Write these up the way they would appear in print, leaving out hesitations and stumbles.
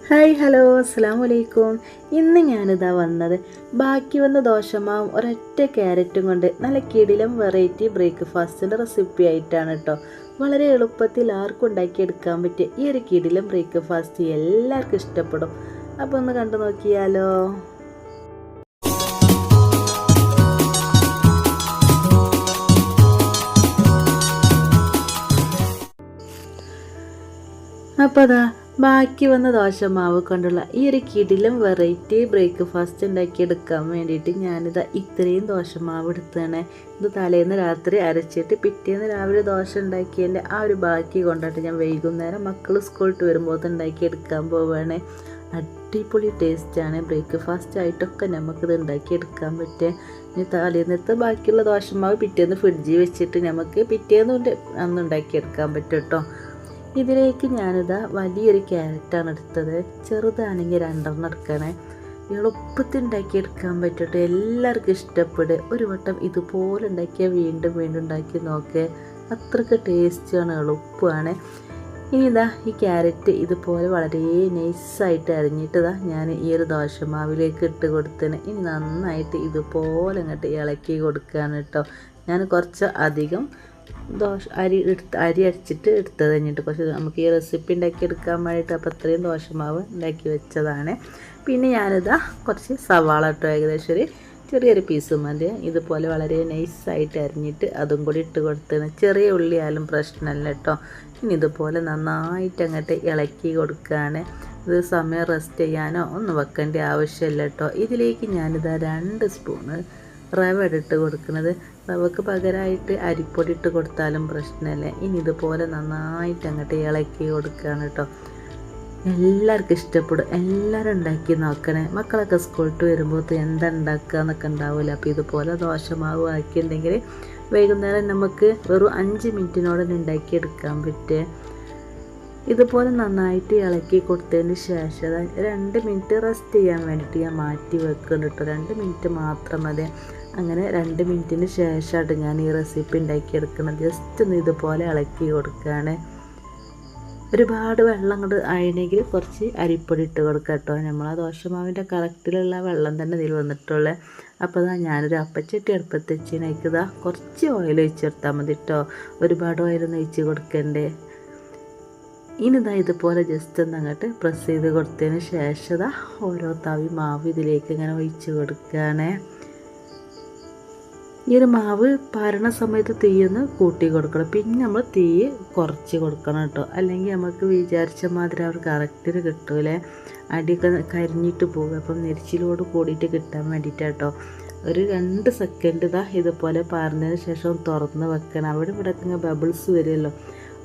Hi hello അസ്സലാമു അലൈക്കും. ഇന്ന് ഞാനിതാ വന്നത് ബാക്കി വന്ന ദോശമാവും ഒരൊറ്റ ക്യാരറ്റും കൊണ്ട് നല്ല കിടിലം വെറൈറ്റി ബ്രേക്ക്ഫാസ്റ്റിൻ്റെ റെസിപ്പി ആയിട്ടാണ് കേട്ടോ. വളരെ എളുപ്പത്തിൽ ആർക്കും ഉണ്ടാക്കിയെടുക്കാൻ പറ്റിയ ഈ ഒരു കിടിലം ബ്രേക്ക്ഫാസ്റ്റ് എല്ലാവർക്കും ഇഷ്ടപ്പെടും. അപ്പോൾ ഒന്ന് കണ്ടു നോക്കിയാലോ. അപ്പോൾ അതാ ബാക്കി വന്ന ദോശമാവ് കൊണ്ടുള്ള ഈ ഒരു കിടിലം വെറൈറ്റി ബ്രേക്ക്ഫാസ്റ്റ് ഉണ്ടാക്കിയെടുക്കാൻ വേണ്ടിയിട്ട് ഞാനിതാ ഇത്രയും ദോശമാവ് എടുത്താണ്. ഇത് തലേന്ന് രാത്രി അരച്ചിട്ട് പിറ്റേന്ന് രാവിലെ ദോശ ഉണ്ടാക്കിയതിൻ്റെ ആ ഒരു ബാക്കി കൊണ്ടിട്ട് ഞാൻ വൈകുന്നേരം മക്കൾ സ്കൂളിട്ട് വരുമ്പോൾ ഉണ്ടാക്കിയെടുക്കാൻ പോവുകയാണ്. അടിപൊളി ടേസ്റ്റാണ്. ബ്രേക്ക്ഫാസ്റ്റ് ആയിട്ടൊക്കെ നമുക്കിത് ഉണ്ടാക്കിയെടുക്കാൻ പറ്റുക. ഇനി തലേന്നത്തെ ബാക്കിയുള്ള ദോശമാവ് പിറ്റേന്ന് ഫ്രിഡ്ജിൽ വെച്ചിട്ട് നമുക്ക് പിറ്റേന്ന് അന്ന് ഉണ്ടാക്കിയെടുക്കാൻ പറ്റും കേട്ടോ. ഇതിലേക്ക് ഞാനിതാ വലിയൊരു ക്യാരറ്റാണ് എടുത്തത്. ചെറുതാണെങ്കിൽ 2 എടുക്കണേ. എളുപ്പത്തിൽ ഉണ്ടാക്കിയെടുക്കാൻ പറ്റട്ടെ. എല്ലാവർക്കും ഇഷ്ടപ്പെടും. ഒരു വട്ടം ഇതുപോലെ ഉണ്ടാക്കിയാൽ വീണ്ടും വീണ്ടും ഉണ്ടാക്കി നോക്കേ. അത്രയ്ക്ക് ടേസ്റ്റാണ്, എളുപ്പമാണ്. ഇനി ഇതാ ഈ ക്യാരറ്റ് ഇതുപോലെ വളരെ നൈസായിട്ട് അരിഞ്ഞിട്ട് ഞാൻ ഈ ഒരു ദോശമാവിലേക്ക് ഇട്ട് കൊടുത്തതിന് ഇനി നന്നായിട്ട് ഇതുപോലെ അങ്ങോട്ട് ഇളക്കി കൊടുക്കുകയാണ് കേട്ടോ. ഞാൻ കുറച്ച് അധികം അരി അരിച്ചിട്ട് എടുത്തത് കഴിഞ്ഞിട്ട് കുറച്ച് നമുക്ക് ഈ റെസിപ്പി ഉണ്ടാക്കിയെടുക്കാൻ വേണ്ടിയിട്ട് അപ്പോൾ അത്രയും ദോശമാവ് ഉണ്ടാക്കി വെച്ചതാണ്. പിന്നെ ഞാനിതാ കുറച്ച് സവാള ഇട്ടു, ഏകദേശം ഒരു ചെറിയൊരു പീസ് മതി. ഇതുപോലെ വളരെ നൈസായിട്ട് അരിഞ്ഞിട്ട് അതും കൂടി ഇട്ട് കൊടുത്തത്. ചെറിയ ഉള്ളിയാലും പ്രശ്നമല്ല കേട്ടോ. ഇനി ഇതുപോലെ നന്നായിട്ട് അങ്ങോട്ട് ഇളക്കി കൊടുക്കുകയാണ്. ഇത് സമയം റെസ്റ്റ് ചെയ്യാനോ ഒന്നും വെക്കേണ്ട ആവശ്യമില്ല കേട്ടോ. ഇതിലേക്ക് ഞാനിതാ 2 സ്പൂണ് റവ ഇട്ട് കൊടുക്കുന്നത്. റവക്ക് പകരമായിട്ട് അരിപ്പൊടി ഇട്ട് കൊടുത്താലും പ്രശ്നമല്ല. ഇനി ഇതുപോലെ നന്നായിട്ട് അങ്ങോട്ട് ഇളക്കി കൊടുക്കുകയാണ് കേട്ടോ. എല്ലാവർക്കും ഇഷ്ടപ്പെടും. എല്ലാവരും ഉണ്ടാക്കി നോക്കണേ. മക്കളൊക്കെ സ്കൂളിട്ട് വരുമ്പോൾ എന്താ ഉണ്ടാക്കുക എന്നൊക്കെ ഉണ്ടാവില്ല. അപ്പോൾ ഇതുപോലെ ദോശമാവ് ആക്കിയിട്ടുണ്ടെങ്കിൽ വൈകുന്നേരം നമുക്ക് വെറും 5 മിനിറ്റിനോടെ ഉണ്ടാക്കിയെടുക്കാൻ പറ്റുക. ഇതുപോലെ നന്നായിട്ട് ഇളക്കി കൊടുത്തതിന് ശേഷം 2 മിനിറ്റ് റെസ്റ്റ് ചെയ്യാൻ വേണ്ടിയിട്ട് ഞാൻ മാറ്റി വെക്കുന്നുണ്ട് കേട്ടോ. 2 മിനിറ്റ് മാത്രം മതി. അങ്ങനെ 2 മിനിറ്റിന് ശേഷമായിട്ട് ഞാൻ ഈ റെസിപ്പി ഉണ്ടാക്കിയെടുക്കുന്നത്. ജസ്റ്റ് ഒന്ന് ഇതുപോലെ ഇളക്കി കൊടുക്കുകയാണ്. ഒരുപാട് വെള്ളം കൊണ്ട് ആയണമെങ്കിൽ കുറച്ച് അരിപ്പൊടി ഇട്ട് കൊടുക്കുക കേട്ടോ. നമ്മൾ ആ ദോശമാവിൻ്റെ കറക്റ്റിലുള്ള വെള്ളം തന്നെ ഇതിൽ വന്നിട്ടുള്ളത്. അപ്പോൾ ഞാനൊരു അപ്പച്ചട്ടി അടുപ്പത്ത് വെച്ചതിനേക്ക് കുറച്ച് ഓയിൽ ഒഴിച്ചെടുത്താൽ മതി കേട്ടോ. ഒരുപാട് ഓയിലൊന്നും ഒഴിച്ച് കൊടുക്കണ്ടേ. ഇനിതാ ഇതുപോലെ ജസ്റ്റ് ഒന്ന് അങ്ങോട്ട് പ്രസ് ചെയ്ത് കൊടുത്തതിന് ശേഷം ഓരോ തവി മാവ് ഇതിലേക്ക് ഇങ്ങനെ ഒഴിച്ച് കൊടുക്കുകയാണ്. ഈ ഒരു മാവ് പാരണ സമയത്ത് തീയൊന്ന് കൂട്ടി കൊടുക്കണം. പിന്നെ നമ്മൾ തീ കുറച്ച് കൊടുക്കണം കേട്ടോ. അല്ലെങ്കിൽ നമുക്ക് വിചാരിച്ച മാതിരി അവർ കറക്റ്റിന് കിട്ടൂലേ. അടിയൊക്കെ കരിഞ്ഞിട്ട് പോകും. അപ്പം നെരിച്ചിലോട് കൂടിയിട്ട് കിട്ടാൻ വേണ്ടിയിട്ടാട്ടോ. ഒരു 2 സെക്കൻഡ് ഇതുപോലെ പാർന്നതിന് ശേഷം തുറന്ന് വെക്കണം. അവിടെ ഇവിടെ ബബിൾസ് വരുമല്ലോ.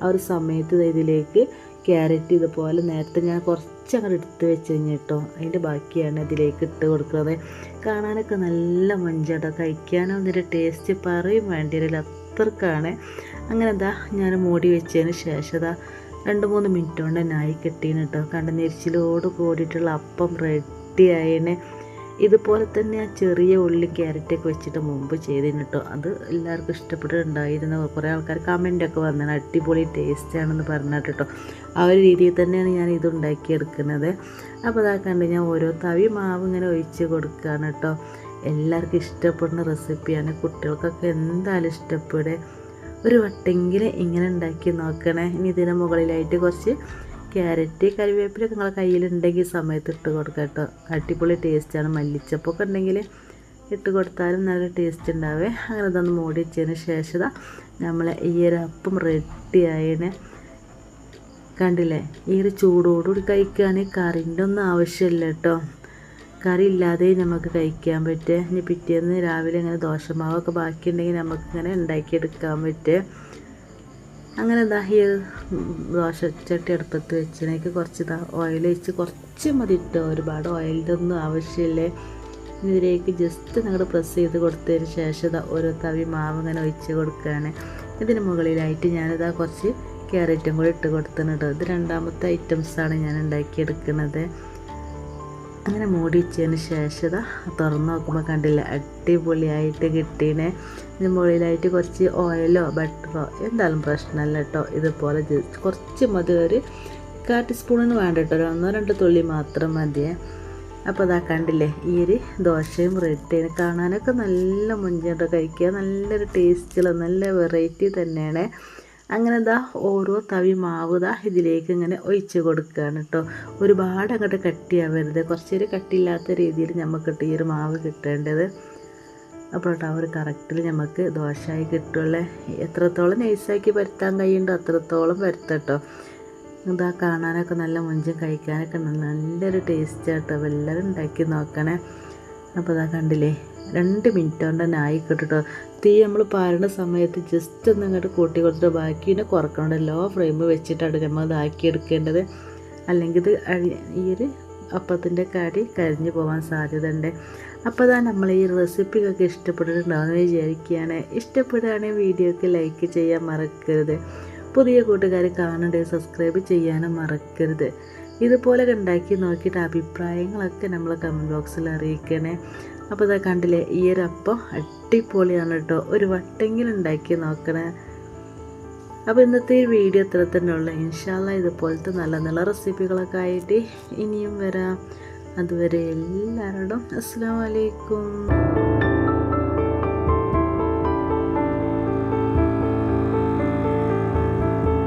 ആ ഒരു സമയത്ത് ഇതിലേക്ക് ക്യാരറ്റ് ഇതുപോലെ നേരത്തെ ഞാൻ കുറച്ച് അങ്ങോട്ട് എടുത്ത് വെച്ച് കഴിഞ്ഞിട്ടോ അതിൻ്റെ ബാക്കിയാണ് ഇതിലേക്ക് ഇട്ട് കൊടുക്കുന്നത്. കാണാനൊക്കെ നല്ല മഞ്ചാട്ടോ. കഴിക്കാനോ അതിൻ്റെ ടേസ്റ്റ് പറയും വേണ്ടിയില്ല, അത്രക്കാണ്. അങ്ങനെ ഞാൻ മൂടി വെച്ചതിന് ശേഷം 2-3 മിനിറ്റ് കൊണ്ട് തന്നെ ആയി കിട്ടീന് കേട്ടോ. കണ്ട നെരിച്ചിലോട് കൂടിയിട്ടുള്ള അപ്പം റെഡി ആയതിന്. ഇതുപോലെ തന്നെ ആ ചെറിയ ഉള്ളി ക്യാരറ്റൊക്കെ വെച്ചിട്ട് മുമ്പ് ചെയ്തിന് കേട്ടോ. അത് എല്ലാവർക്കും ഇഷ്ടപ്പെട്ടിട്ടുണ്ടായിരുന്നു. കുറേ ആൾക്കാർ കമൻറ്റൊക്കെ വന്നത് അടിപൊളി ടേസ്റ്റാണെന്ന് പറഞ്ഞിട്ട് കേട്ടോ. ആ ഒരു രീതിയിൽ തന്നെയാണ് ഞാൻ ഇത് ഉണ്ടാക്കിയെടുക്കുന്നത്. അപ്പോൾ കണ്ട് ഞാൻ ഓരോ തവി മാവ് ഇങ്ങനെ ഒഴിച്ച് കൊടുക്കുകയാണ് കേട്ടോ. എല്ലാവർക്കും ഇഷ്ടപ്പെടുന്ന റെസിപ്പിയാണ്. കുട്ടികൾക്കൊക്കെ എന്തായാലും ഇഷ്ടപ്പെടുക. ഒരു വട്ടെങ്കിലും ഇങ്ങനെ ഉണ്ടാക്കി നോക്കണേ. ഇനി ഇതിന് മുകളിലായിട്ട് കുറച്ച് ക്യാരറ്റ് കറിവേപ്പിലൊക്കെ നിങ്ങളെ കയ്യിലുണ്ടെങ്കിൽ സമയത്ത് ഇട്ട് കൊടുക്കുക കേട്ടോ. അടിപൊളി ടേസ്റ്റാണ്. മല്ലിച്ചപ്പൊക്കെ ഉണ്ടെങ്കിൽ ഇട്ട് കൊടുത്താലും നല്ല ടേസ്റ്റ് ഉണ്ടാവേ. അങ്ങനെ ഇതൊന്ന് മൂടി വെച്ചതിന് ശേഷം നമ്മളെ ഈ ഒരു അപ്പം റെഡി ആയതിന് കണ്ടില്ലേ. ഈ ഒരു ചൂടോടുകൂടി കഴിക്കുകയാണെങ്കിൽ കറിൻ്റെ ഒന്നും ആവശ്യമില്ല കേട്ടോ. കറി ഇല്ലാതെ നമുക്ക് കഴിക്കാൻ പറ്റുക. ഇനി പിറ്റേന്ന് രാവിലെ ഇങ്ങനെ ദോശമാവൊക്കെ ബാക്കിയുണ്ടെങ്കിൽ നമുക്കിങ്ങനെ ഉണ്ടാക്കിയെടുക്കാൻ പറ്റുക. അങ്ങനെ ഈ ദോശച്ചട്ടി അടുപ്പത്ത് വെച്ചതിനേക്ക് കുറച്ച് ഓയിൽ ഒഴിച്ച് കുറച്ച് മതി ഇട്ടോ. ഒരുപാട് ഓയിലിൻ്റെ ഒന്നും ആവശ്യമില്ലേ. ഇതിലേക്ക് ജസ്റ്റ് നിങ്ങൾ പ്രസ് ചെയ്ത് കൊടുത്തതിന് ശേഷം ഓരോ തവി മാവ് ഇങ്ങനെ ഒഴിച്ച് കൊടുക്കുകയാണ്. ഇതിന് മുകളിലായിട്ട് ഞാനിതാ കുറച്ച് ക്യാരറ്റും കൂടി ഇട്ട് കൊടുത്തിട്ടുണ്ട്. ഇത് 2ാമത്തെ ഐറ്റംസാണ് ഞാൻ ഉണ്ടാക്കിയെടുക്കുന്നത്. അങ്ങനെ മൂടി വെച്ചതിന് ശേഷം തുറന്ന് നോക്കുമ്പോൾ കണ്ടില്ല അടിപൊളിയായിട്ട് കിട്ടീനെ. ഇതിന് മുകളിലായിട്ട് കുറച്ച് ഓയിലോ ബട്ടറോ എന്തായാലും പ്രശ്നമല്ല കേട്ടോ. ഇതുപോലെ കുറച്ച് മതി ഒരു 1/4 ടീസ്പൂണിന് വേണ്ട കേട്ടോ, ഒരു 1-2 തുള്ളി മാത്രം മതിയേ. അപ്പോൾ അതാ കണ്ടില്ലേ, ഈ ഒരു ദോശയും റെഡി. കാണാനൊക്കെ നല്ല മുഞ്ചോട്ട് കഴിക്കുക, നല്ലൊരു ടേസ്റ്റുള്ള നല്ല വെറൈറ്റി തന്നെയാണ്. അങ്ങനെ ഇതാ ഓരോ തവി മാവ് ഇതാ ഇതിലേക്ക് ഇങ്ങനെ ഒഴിച്ച് കൊടുക്കുകയാണ് കേട്ടോ. ഒരുപാട് അങ്ങോട്ട് കട്ടിയാവരുത്, കുറച്ചൊരു കട്ടിയില്ലാത്ത രീതിയിൽ നമുക്കിട്ട് ഈ ഒരു മാവ് കിട്ടേണ്ടത്. അപ്പോൾ കേട്ടോ ഒരു കറക്റ്റിൽ നമുക്ക് ദോശയായി കിട്ടുള്ളേ. എത്രത്തോളം നൈസാക്കി പരത്താൻ കഴിയുണ്ടോ അത്രത്തോളം പരത്തട്ടോ. ഇതാ കാണാനൊക്കെ നല്ല മുഞ്ചും കഴിക്കാനൊക്കെ നല്ലൊരു ടേസ്റ്റ് കേട്ടോ. അപ്പോൾ എല്ലാവരും ഉണ്ടാക്കി നോക്കണേ. അപ്പോൾ ഇതാ കണ്ടില്ലേ, 2 മിനിറ്റ് കൊണ്ട് തന്നെ ആയി കിട്ടോ. തീ നമ്മൾ പാരുന്ന സമയത്ത് ജസ്റ്റ് ഒന്ന് ഇങ്ങോട്ട് കൂട്ടി കൊടുത്തിട്ട് ബാക്കി പിന്നെ കുറക്കണ്ട. ലോ ഫ്ലെയിം വെച്ചിട്ടാണ് നമ്മൾ ഇതാക്കി എടുക്കേണ്ടത്. അല്ലെങ്കിൽ ഇത് ഈ ഒരു അപ്പത്തിൻ്റെ കടി കരിഞ്ഞു പോകാൻ സാധ്യത ഉണ്ട്. അപ്പോൾ അതാ നമ്മൾ ഈ റെസിപ്പിയൊക്കെ ഇഷ്ടപ്പെട്ടിട്ടുണ്ടാവുമെന്ന് വിചാരിക്കുകയാണ്. ഇഷ്ടപ്പെടുകയാണെങ്കിൽ വീഡിയോക്ക് ലൈക്ക് ചെയ്യാൻ മറക്കരുത്. പുതിയ കൂട്ടുകാർ കാണണ്ടേ സബ്സ്ക്രൈബ് ചെയ്യാനും മറക്കരുത്. ഇതുപോലെ ഉണ്ടാക്കി നോക്കിയിട്ട് അഭിപ്രായങ്ങളൊക്കെ നമ്മൾ കമൻറ്റ് ബോക്സിൽ അറിയിക്കണേ. അപ്പോൾ ഇതാ കണ്ടില്ലേ, ഈ ഒരു അപ്പം അടിപൊളിയാണ് കേട്ടോ. ഒരു വട്ടെങ്കിലും ഉണ്ടാക്കി നോക്കണേ. അപ്പോൾ ഇന്നത്തെ ഈ വീഡിയോ ഇത്ര തന്നെ ഉള്ളൂ. ഇൻഷാ അല്ലാഹ് ഇതുപോലത്തെ നല്ല നല്ല റെസിപ്പികളൊക്കെ ആയിട്ട് ഇനിയും വരാം. അതുവരെ എല്ലാവരോടും അസ്സലാമു അലൈക്കും.